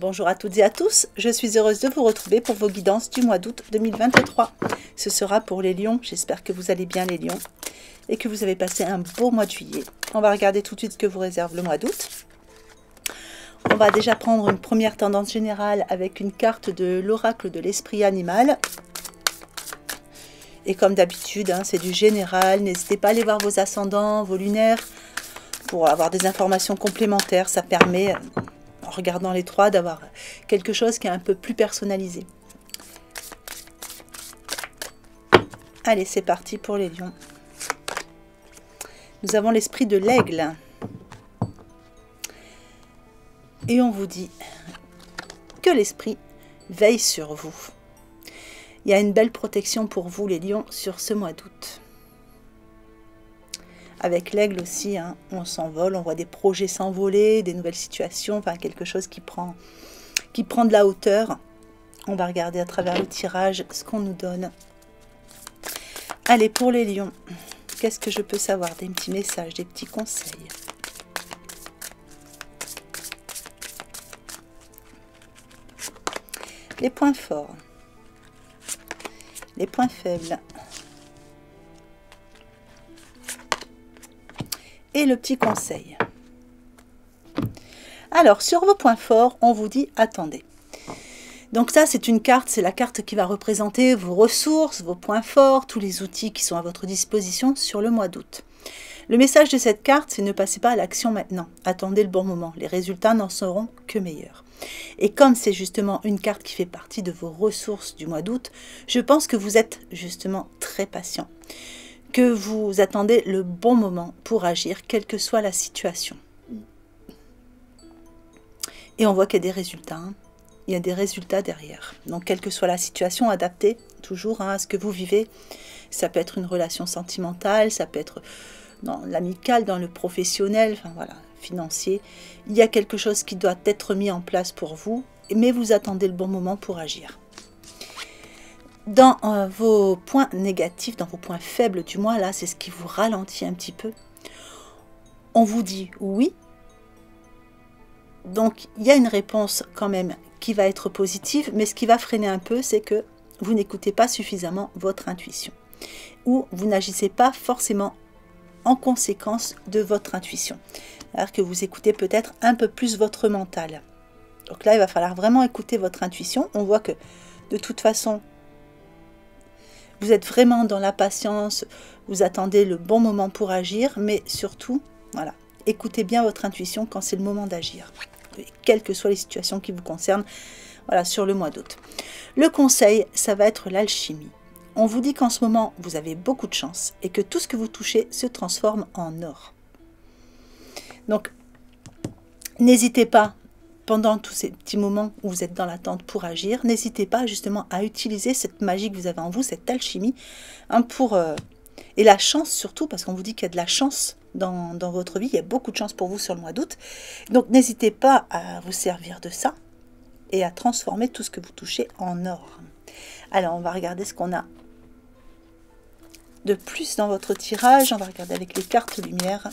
Bonjour à toutes et à tous, je suis heureuse de vous retrouver pour vos guidances du mois d'août 2023. Ce sera pour les lions, j'espère que vous allez bien les lions et que vous avez passé un beau mois de juillet. On va regarder tout de suite ce que vous réserve le mois d'août. On va déjà prendre une première tendance générale avec une carte de l'oracle de l'esprit animal. Et comme d'habitude, c'est du général, n'hésitez pas à aller voir vos ascendants, vos lunaires, pour avoir des informations complémentaires. Ça permet, en regardant les trois, d'avoir quelque chose qui est un peu plus personnalisé. Allez, c'est parti pour les lions. Nous avons l'esprit de l'aigle. Et on vous dit que l'esprit veille sur vous. Il y a une belle protection pour vous, les lions, sur ce mois d'août. Avec l'aigle aussi, on s'envole, on voit des projets s'envoler, des nouvelles situations, enfin quelque chose qui prend de la hauteur. On va regarder à travers le tirage ce qu'on nous donne. Allez, pour les lions, qu'est-ce que je peux savoir? Des petits messages, des petits conseils. Les points forts. Les points faibles. Et le petit conseil. Alors, sur vos points forts, on vous dit attendez. Donc ça, c'est une carte, c'est la carte qui va représenter vos ressources, vos points forts, tous les outils qui sont à votre disposition sur le mois d'août. Le message de cette carte, c'est ne passez pas à l'action maintenant. Attendez le bon moment. Les résultats n'en seront que meilleurs. Et comme c'est justement une carte qui fait partie de vos ressources du mois d'août, je pense que vous êtes justement très patient. Que vous attendez le bon moment pour agir, quelle que soit la situation. Et on voit qu'il y a des résultats. Il y a des résultats derrière. Donc, quelle que soit la situation, adaptez toujours à ce que vous vivez. Ça peut être une relation sentimentale, ça peut être dans l'amical, dans le professionnel, enfin voilà, financier. Il y a quelque chose qui doit être mis en place pour vous, mais vous attendez le bon moment pour agir. Dans vos points négatifs, dans vos points faibles du mois, là, c'est ce qui vous ralentit un petit peu. On vous dit oui. Donc, il y a une réponse quand même qui va être positive, mais ce qui va freiner un peu, c'est que vous n'écoutez pas suffisamment votre intuition. Ou vous n'agissez pas forcément en conséquence de votre intuition. Alors que vous écoutez peut-être un peu plus votre mental. Donc là, il va falloir vraiment écouter votre intuition. On voit que de toute façon, vous êtes vraiment dans la patience, vous attendez le bon moment pour agir, mais surtout, voilà, écoutez bien votre intuition quand c'est le moment d'agir, quelles que soient les situations qui vous concernent, voilà, sur le mois d'août. Le conseil, ça va être l'alchimie. On vous dit qu'en ce moment, vous avez beaucoup de chance et que tout ce que vous touchez se transforme en or. Donc, n'hésitez pas, pendant tous ces petits moments où vous êtes dans l'attente pour agir, n'hésitez pas justement à utiliser cette magie que vous avez en vous, cette alchimie, et la chance surtout, parce qu'on vous dit qu'il y a de la chance dans votre vie, il y a beaucoup de chance pour vous sur le mois d'août. Donc n'hésitez pas à vous servir de ça et à transformer tout ce que vous touchez en or. Alors on va regarder ce qu'on a de plus dans votre tirage. On va regarder avec les cartes lumière.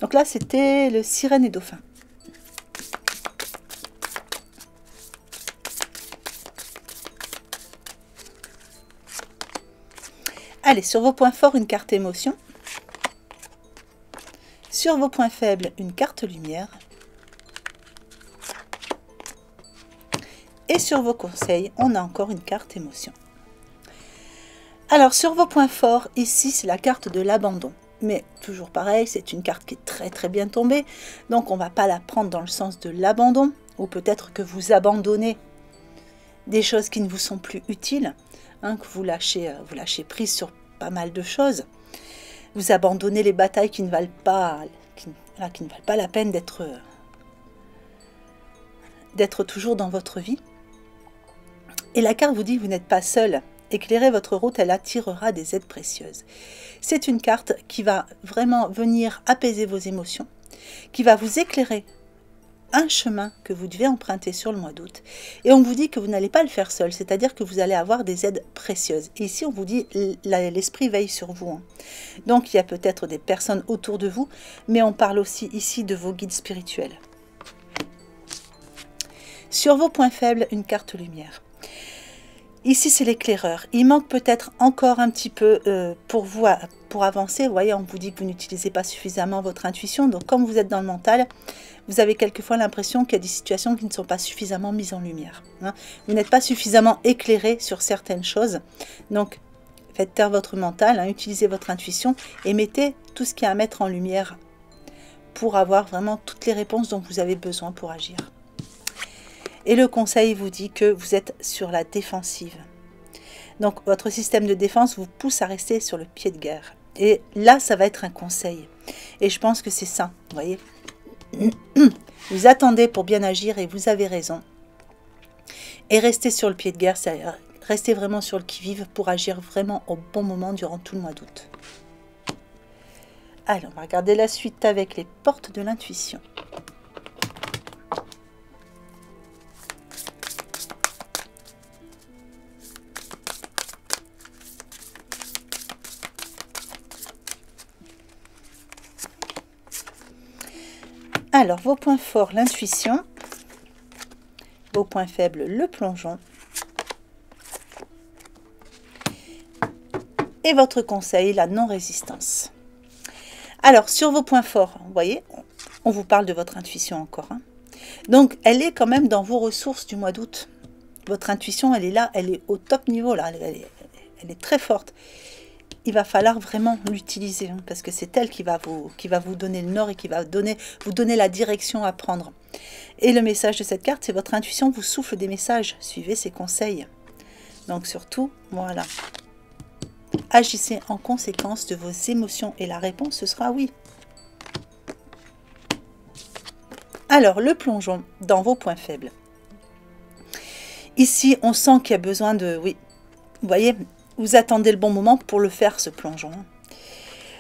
Donc là c'était le sirène et dauphin. Allez, sur vos points forts, une carte émotion. Sur vos points faibles, une carte lumière. Et sur vos conseils, on a encore une carte émotion. Alors, sur vos points forts, ici, c'est la carte de l'abandon. Mais toujours pareil, c'est une carte qui est très très bien tombée. Donc, on ne va pas la prendre dans le sens de l'abandon. Ou peut-être que vous abandonnez des choses qui ne vous sont plus utiles. Que vous lâchez prise sur pas mal de choses. Vous abandonnez les batailles qui ne valent pas, la peine d'être toujours dans votre vie. Et la carte vous dit que vous n'êtes pas seul. Éclairez votre route, elle attirera des aides précieuses. C'est une carte qui va vraiment venir apaiser vos émotions, qui va vous éclairer un chemin que vous devez emprunter sur le mois d'août. Et on vous dit que vous n'allez pas le faire seul, c'est-à-dire que vous allez avoir des aides précieuses. Et ici, on vous dit l'esprit veille sur vous. Donc, il y a peut-être des personnes autour de vous, mais on parle aussi ici de vos guides spirituels. Sur vos points faibles, une carte lumière. Ici, c'est l'éclaireur. Il manque peut-être encore un petit peu pour vous, pour avancer. Vous voyez, on vous dit que vous n'utilisez pas suffisamment votre intuition. Donc, comme vous êtes dans le mental, vous avez quelquefois l'impression qu'il y a des situations qui ne sont pas suffisamment mises en lumière. Hein. Vous n'êtes pas suffisamment éclairé sur certaines choses. Donc, faites taire votre mental, hein, utilisez votre intuition et mettez tout ce qu'il y a à mettre en lumière pour avoir vraiment toutes les réponses dont vous avez besoin pour agir. Et le conseil vous dit que vous êtes sur la défensive. Donc, votre système de défense vous pousse à rester sur le pied de guerre. Et là, ça va être un conseil. Et je pense que c'est ça, vous voyez. Vous attendez pour bien agir et vous avez raison. Et restez sur le pied de guerre, c'est-à-dire restez vraiment sur le qui-vive pour agir vraiment au bon moment durant tout le mois d'août. Allez, on va regarder la suite avec les portes de l'intuition. Alors, vos points forts, l'intuition. Vos points faibles, le plongeon. Et votre conseil, la non-résistance. Alors, sur vos points forts, vous voyez, on vous parle de votre intuition encore. Hein. Donc, elle est quand même dans vos ressources du mois d'août. Votre intuition, elle est là, elle est au top niveau, là. Elle est très forte. Il va falloir vraiment l'utiliser, hein, parce que c'est elle qui va vous donner le nord et qui va vous donner la direction à prendre. Et le message de cette carte, c'est votre intuition vous souffle des messages. Suivez ses conseils. Donc surtout, voilà. Agissez en conséquence de vos émotions et la réponse, ce sera oui. Alors, le plongeon dans vos points faibles. Ici, on sent qu'il y a besoin de... Oui, vous voyez, vous attendez le bon moment pour le faire, ce plongeon.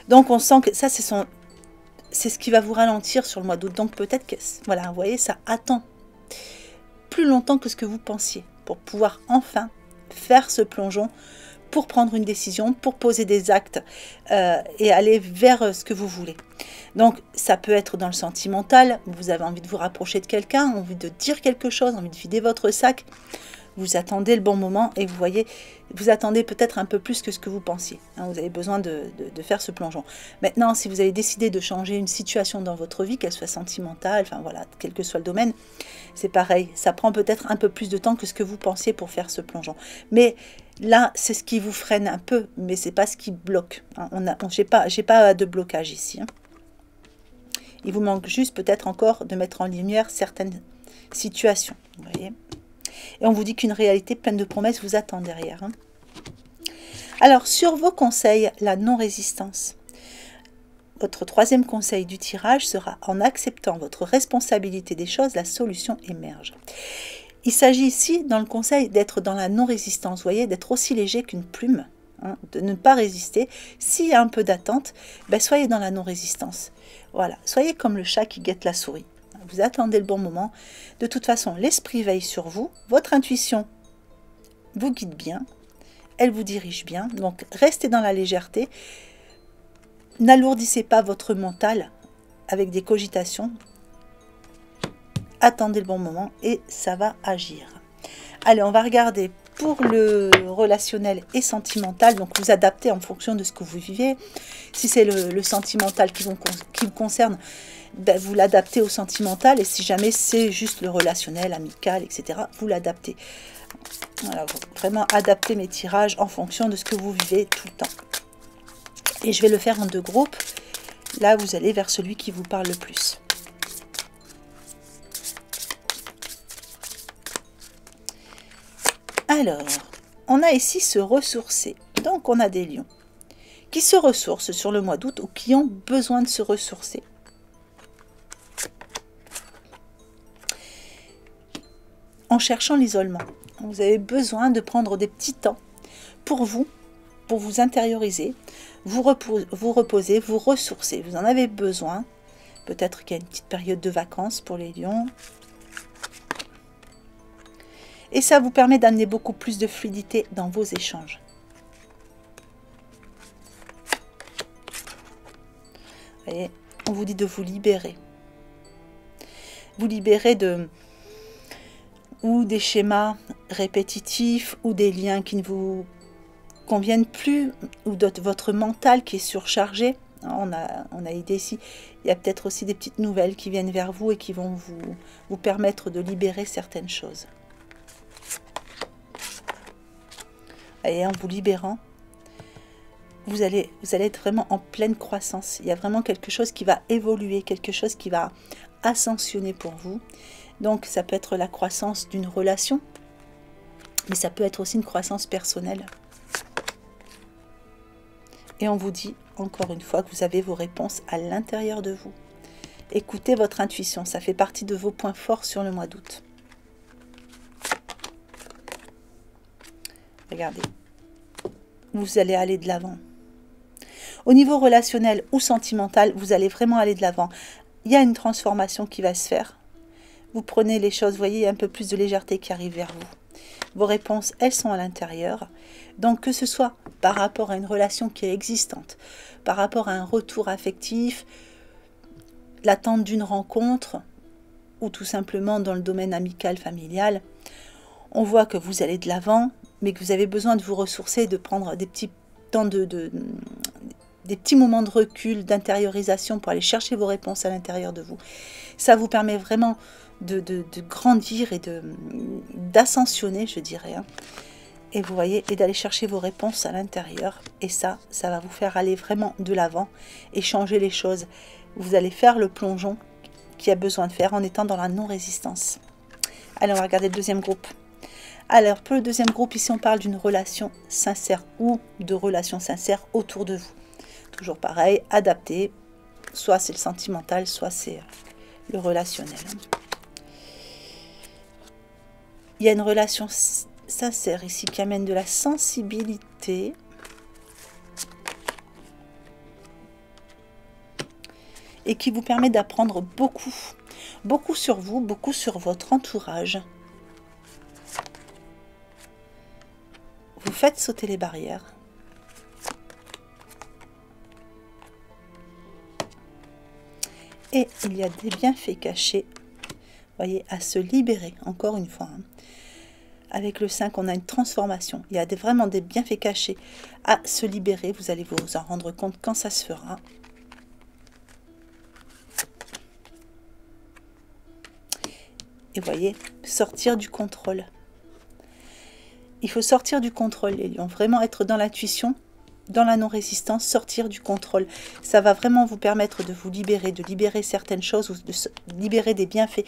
Donc, on sent que ça, c'est ce qui va vous ralentir sur le mois d'août. Donc, peut-être que, voilà, vous voyez, ça attend plus longtemps que ce que vous pensiez pour pouvoir enfin faire ce plongeon, pour prendre une décision, pour poser des actes et aller vers ce que vous voulez. Donc, ça peut être dans le sentimental, vous avez envie de vous rapprocher de quelqu'un, envie de dire quelque chose, envie de vider votre sac. Vous attendez le bon moment et vous voyez, vous attendez peut-être un peu plus que ce que vous pensiez. Hein, vous avez besoin de faire ce plongeon. Maintenant, si vous avez décidé de changer une situation dans votre vie, qu'elle soit sentimentale, enfin voilà, quel que soit le domaine, c'est pareil. Ça prend peut-être un peu plus de temps que ce que vous pensiez pour faire ce plongeon. Mais là, c'est ce qui vous freine un peu, mais c'est pas ce qui bloque. Hein. J'ai pas de blocage ici. Hein. Il vous manque juste peut-être encore de mettre en lumière certaines situations. Vous voyez ? Et on vous dit qu'une réalité pleine de promesses vous attend derrière. Hein. Alors, sur vos conseils, la non-résistance. Votre troisième conseil du tirage sera: en acceptant votre responsabilité des choses, la solution émerge. Il s'agit ici, dans le conseil, d'être dans la non-résistance, vous voyez, d'être aussi léger qu'une plume, hein, de ne pas résister. S'il y a un peu d'attente, ben, soyez dans la non-résistance. Voilà, soyez comme le chat qui guette la souris. Vous attendez le bon moment. De toute façon, l'esprit veille sur vous. Votre intuition vous guide bien. Elle vous dirige bien. Donc, restez dans la légèreté. N'alourdissez pas votre mental avec des cogitations. Attendez le bon moment et ça va agir. Allez, on va regarder pour le relationnel et sentimental. Donc, vous adaptez en fonction de ce que vous vivez. Si c'est le sentimental qui vous concerne, ben, vous l'adaptez au sentimental, et si jamais c'est juste le relationnel, amical, etc., vous l'adaptez. Voilà, vraiment adapter mes tirages en fonction de ce que vous vivez tout le temps. Et je vais le faire en deux groupes. Là, vous allez vers celui qui vous parle le plus. Alors, on a ici se ressourcer. Donc, on a des lions qui se ressourcent sur le mois d'août ou qui ont besoin de se ressourcer. En cherchant l'isolement. Vous avez besoin de prendre des petits temps pour vous intérioriser, vous reposer, vous ressourcer. Vous en avez besoin. Peut-être qu'il y a une petite période de vacances pour les lions. Et ça vous permet d'amener beaucoup plus de fluidité dans vos échanges. Vous voyez, on vous dit de vous libérer. Vous libérer de... ou des schémas répétitifs, ou des liens qui ne vous conviennent plus, ou votre mental qui est surchargé. On a idée ici, il y a peut-être aussi des petites nouvelles qui viennent vers vous et qui vont vous permettre de libérer certaines choses. Et en vous libérant, vous allez être vraiment en pleine croissance. Il y a vraiment quelque chose qui va évoluer, quelque chose qui va ascensionner pour vous. Donc ça peut être la croissance d'une relation, mais ça peut être aussi une croissance personnelle. Et on vous dit encore une fois que vous avez vos réponses à l'intérieur de vous. Écoutez votre intuition, ça fait partie de vos points forts sur le mois d'août. Regardez, vous allez aller de l'avant. Au niveau relationnel ou sentimental, vous allez vraiment aller de l'avant. Il y a une transformation qui va se faire. Vous prenez les choses, vous voyez, il y a un peu plus de légèreté qui arrive vers vous. Vos réponses, elles sont à l'intérieur. Donc que ce soit par rapport à une relation qui est existante, par rapport à un retour affectif, l'attente d'une rencontre, ou tout simplement dans le domaine amical, familial, on voit que vous allez de l'avant, mais que vous avez besoin de vous ressourcer, de prendre des petits temps des petits moments de recul, d'intériorisation pour aller chercher vos réponses à l'intérieur de vous. Ça vous permet vraiment de grandir et d'ascensionner, je dirais. Hein. Et vous voyez, et d'aller chercher vos réponses à l'intérieur. Et ça va vous faire aller vraiment de l'avant et changer les choses. Vous allez faire le plongeon qu'il y a besoin de faire en étant dans la non-résistance. Allez, on va regarder le deuxième groupe. Alors, pour le deuxième groupe, ici, on parle d'une relation sincère ou de relations sincères autour de vous. Toujours pareil, adapté, soit c'est le sentimental, soit c'est le relationnel. Il y a une relation sincère ici qui amène de la sensibilité. Et qui vous permet d'apprendre beaucoup sur vous, beaucoup sur votre entourage. Vous faites sauter les barrières. Et il y a des bienfaits cachés, voyez, à se libérer, encore une fois. Hein. Avec le 5, on a une transformation. Il y a vraiment des bienfaits cachés à se libérer. Vous allez vous en rendre compte quand ça se fera. Et voyez, sortir du contrôle. Il faut sortir du contrôle, les lions. Vraiment être dans l'intuition, dans la non-résistance, sortir du contrôle. Ça va vraiment vous permettre de vous libérer, de libérer certaines choses, ou de libérer des bienfaits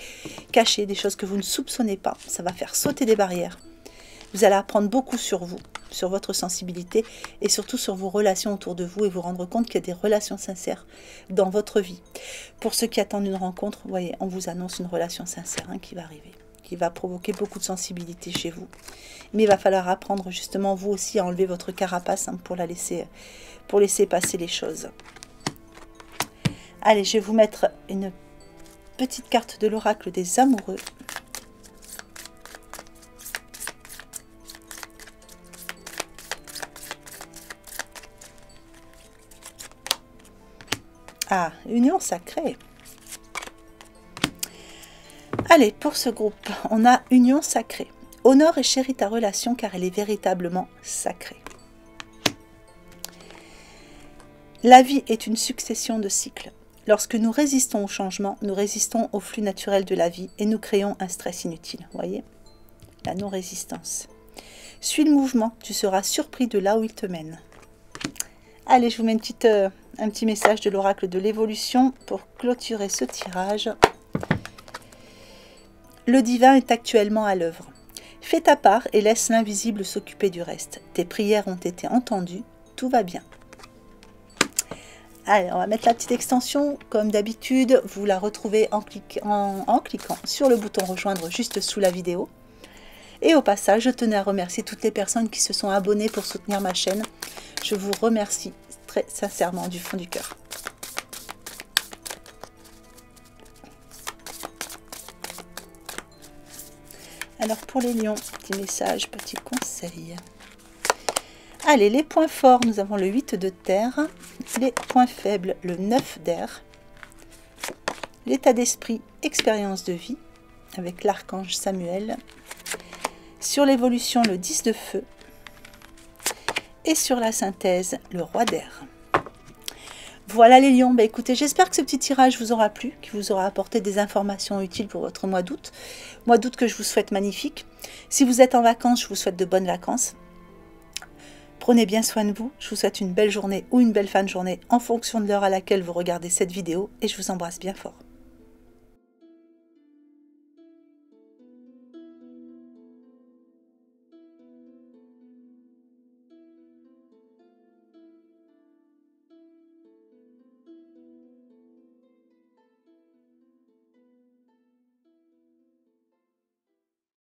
cachés, des choses que vous ne soupçonnez pas. Ça va faire sauter des barrières. Vous allez apprendre beaucoup sur vous, sur votre sensibilité et surtout sur vos relations autour de vous et vous rendre compte qu'il y a des relations sincères dans votre vie. Pour ceux qui attendent une rencontre, vous voyez, on vous annonce une relation sincère qui va arriver, qui va provoquer beaucoup de sensibilité chez vous. Mais il va falloir apprendre justement vous aussi à enlever votre carapace pour laisser passer les choses. Allez, je vais vous mettre une petite carte de l'oracle des amoureux. Ah, union sacrée. Allez, pour ce groupe, on a union sacrée. Honore et chéris ta relation car elle est véritablement sacrée. La vie est une succession de cycles. Lorsque nous résistons au changement, nous résistons au flux naturel de la vie et nous créons un stress inutile. Vous voyez? La non-résistance. Suis le mouvement, tu seras surpris de là où il te mène. Allez, je vous mets un petit message de l'oracle de l'évolution pour clôturer ce tirage. Le divin est actuellement à l'œuvre. Fais ta part et laisse l'invisible s'occuper du reste. Tes prières ont été entendues, tout va bien. Allez, on va mettre la petite extension. Comme d'habitude, vous la retrouvez en cliquant sur le bouton rejoindre juste sous la vidéo. Et au passage, je tenais à remercier toutes les personnes qui se sont abonnées pour soutenir ma chaîne. Je vous remercie très sincèrement du fond du cœur. Alors pour les lions, petit message, petit conseil. Allez, les points forts, nous avons le 8 de terre. Les points faibles, le 9 d'air. L'état d'esprit, expérience de vie. avec l'archange Samuel. Sur l'évolution, le 10 de feu. Et sur la synthèse, le roi d'air. Voilà les lions, écoutez, j'espère que ce petit tirage vous aura plu, qu'il vous aura apporté des informations utiles pour votre mois d'août. Mois d'août que je vous souhaite magnifique. Si vous êtes en vacances, je vous souhaite de bonnes vacances. Prenez bien soin de vous, je vous souhaite une belle journée ou une belle fin de journée en fonction de l'heure à laquelle vous regardez cette vidéo et je vous embrasse bien fort.